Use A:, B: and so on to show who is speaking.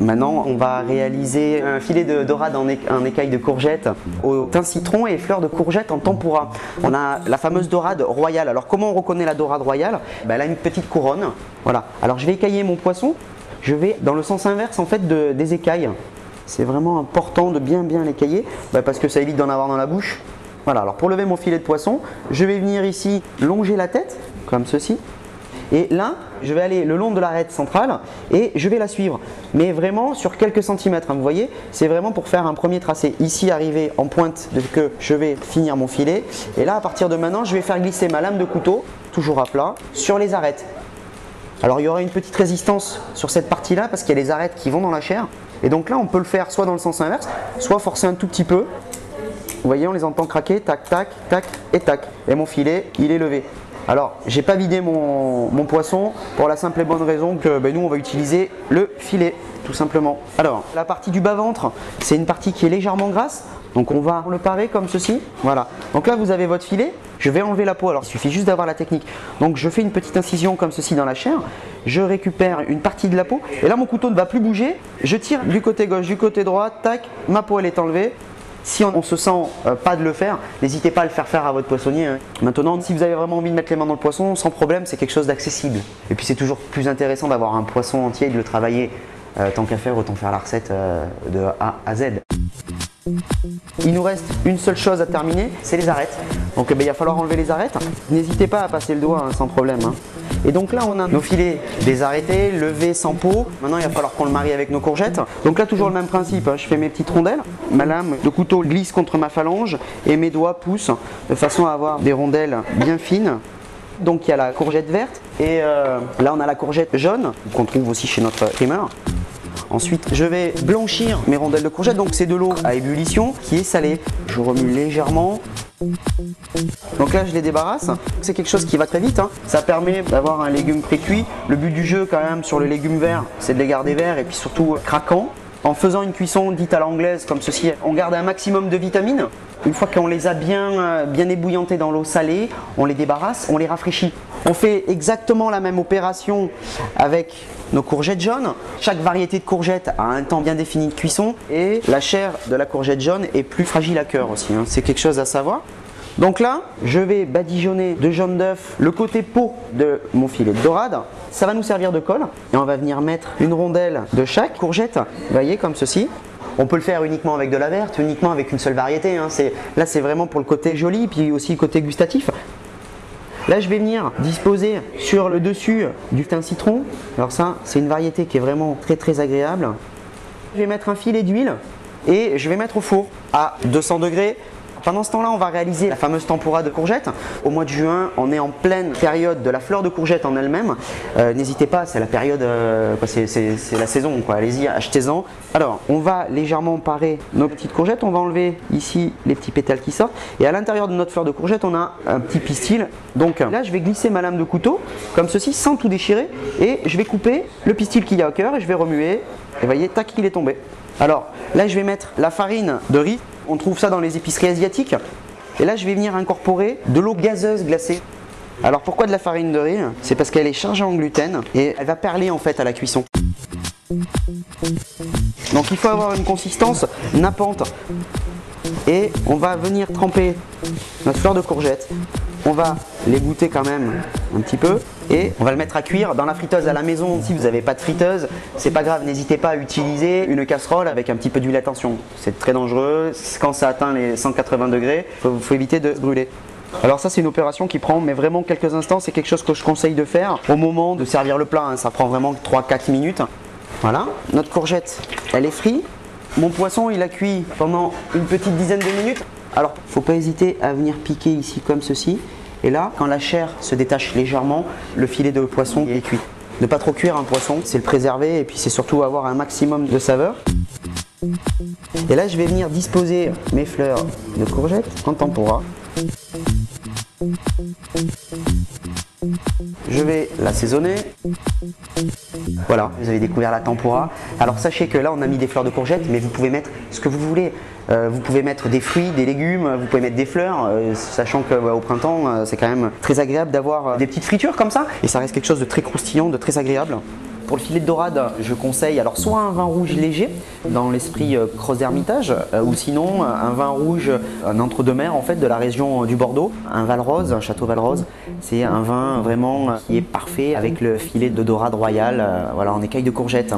A: Maintenant, on va réaliser un filet de dorade en écaille de courgette au thym citron et fleurs de courgette en tempura. On a la fameuse dorade royale. Alors comment on reconnaît la dorade royale? Elle a une petite couronne. Voilà. Alors je vais écailler mon poisson. Je vais dans le sens inverse en fait des écailles. C'est vraiment important de bien l'écailler parce que ça évite d'en avoir dans la bouche. Voilà. Alors pour lever mon filet de poisson, je vais venir ici longer la tête comme ceci. Et là, je vais aller le long de l'arête centrale et je vais la suivre. Mais vraiment sur quelques centimètres, hein, vous voyez, c'est vraiment pour faire un premier tracé. Ici, arriver en pointe de que je vais finir mon filet. Et là, à partir de maintenant, je vais faire glisser ma lame de couteau, toujours à plat, sur les arêtes. Alors, il y aura une petite résistance sur cette partie-là parce qu'il y a les arêtes qui vont dans la chair. Et donc là, on peut le faire soit dans le sens inverse, soit forcer un tout petit peu. Vous voyez, on les entend craquer, tac, tac, tac et tac. Et mon filet, il est levé. Alors, j'ai pas vidé mon poisson pour la simple et bonne raison que nous, on va utiliser le filet, tout simplement. Alors, la partie du bas-ventre, c'est une partie qui est légèrement grasse. Donc, on va le parer comme ceci. Voilà. Donc là, vous avez votre filet. Je vais enlever la peau. Alors, il suffit juste d'avoir la technique. Donc, je fais une petite incision comme ceci dans la chair. Je récupère une partie de la peau. Et là, mon couteau ne va plus bouger. Je tire du côté gauche, du côté droit. Tac, ma peau, elle est enlevée. Si on ne se sent pas de le faire, n'hésitez pas à le faire à votre poissonnier. Hein. Maintenant, si vous avez vraiment envie de mettre les mains dans le poisson, sans problème, c'est quelque chose d'accessible. Et puis c'est toujours plus intéressant d'avoir un poisson entier et de le travailler. Tant qu'à faire, autant faire la recette de A à Z. Il nous reste une seule chose à terminer, c'est les arêtes. Donc il va falloir enlever les arêtes. N'hésitez pas à passer le doigt sans problème. Hein. Et donc là on a nos filets désarrêtés, levés sans peau. Maintenant il va falloir qu'on le marie avec nos courgettes. Donc là toujours le même principe, hein. Je fais mes petites rondelles. Ma lame de couteau glisse contre ma phalange et mes doigts poussent de façon à avoir des rondelles bien fines. Donc il y a la courgette verte et là on a la courgette jaune qu'on trouve aussi chez notre primeur. Ensuite, je vais blanchir mes rondelles de courgettes. Donc c'est de l'eau à ébullition qui est salée. Je remue légèrement. Donc là, je les débarrasse. C'est quelque chose qui va très vite. Hein. Ça permet d'avoir un légume pré-cuit. Le but du jeu quand même sur le légume vert, c'est de les garder verts et puis surtout craquants. En faisant une cuisson dite à l'anglaise comme ceci, on garde un maximum de vitamines. Une fois qu'on les a bien ébouillantés dans l'eau salée, on les débarrasse, on les rafraîchit. On fait exactement la même opération avec nos courgettes jaunes. Chaque variété de courgette a un temps bien défini de cuisson et la chair de la courgette jaune est plus fragile à cœur aussi. Hein. C'est quelque chose à savoir. Donc là, je vais badigeonner de jaune d'œuf le côté peau de mon filet de dorade. Ça va nous servir de colle et on va venir mettre une rondelle de chaque courgette, vous voyez, comme ceci. On peut le faire uniquement avec de la verte, uniquement avec une seule variété. Hein. Là, c'est vraiment pour le côté joli, puis aussi le côté gustatif. Là, je vais venir disposer sur le dessus du thym citron. Alors ça, c'est une variété qui est vraiment très agréable. Je vais mettre un filet d'huile et je vais mettre au four à 200 degrés. Pendant ce temps-là, on va réaliser la fameuse tempura de courgettes. Au mois de juin, on est en pleine période de la fleur de courgette en elle-même. N'hésitez pas, c'est la période, c'est la saison, quoi. Allez-y, achetez-en. Alors, on va légèrement parer nos petites courgettes. On va enlever ici les petits pétales qui sortent. Et à l'intérieur de notre fleur de courgette, on a un petit pistil. Donc là, je vais glisser ma lame de couteau, comme ceci, sans tout déchirer. Et je vais couper le pistil qu'il y a au cœur et je vais remuer. Et vous voyez, tac, il est tombé. Alors, là, je vais mettre la farine de riz. On trouve ça dans les épiceries asiatiques. Et là, je vais venir incorporer de l'eau gazeuse glacée. Alors, pourquoi de la farine de riz? C'est parce qu'elle est chargée en gluten et elle va perler en fait à la cuisson. Donc, il faut avoir une consistance nappante. Et on va venir tremper notre fleur de courgette. On va l'égoutter quand même un petit peu et on va le mettre à cuire dans la friteuse à la maison. Si vous n'avez pas de friteuse, c'est pas grave, n'hésitez pas à utiliser une casserole avec un petit peu d'huile. Attention, c'est très dangereux. Quand ça atteint les 180 degrés, il faut éviter de se brûler. Alors ça, c'est une opération qui prend mais vraiment quelques instants. C'est quelque chose que je conseille de faire au moment de servir le plat. Hein. Ça prend vraiment 3-4 minutes. Voilà, notre courgette, elle est frite. Mon poisson, il a cuit pendant une petite dizaine de minutes. Alors, il ne faut pas hésiter à venir piquer ici comme ceci. Et là, quand la chair se détache légèrement, le filet de poisson est cuit. Ne pas trop cuire un poisson, c'est le préserver et puis c'est surtout avoir un maximum de saveur. Et là, je vais venir disposer mes fleurs de courgettes en tempura. Je vais l'assaisonner. Voilà, vous avez découvert la tempura. Alors sachez que là on a mis des fleurs de courgettes, mais vous pouvez mettre ce que vous voulez. Vous pouvez mettre des fruits, des légumes, vous pouvez mettre des fleurs, sachant qu'au printemps c'est quand même très agréable d'avoir des petites fritures comme ça. Et ça reste quelque chose de très croustillant, de très agréable. Pour le filet de dorade, je conseille alors soit un vin rouge léger dans l'esprit Cross d'Hermitage, ou sinon un vin rouge, un entre-deux-mer en fait de la région du Bordeaux, un Valrose, un Château Valrose. C'est un vin vraiment qui est parfait avec le filet de dorade royal, voilà, en écaille de courgette.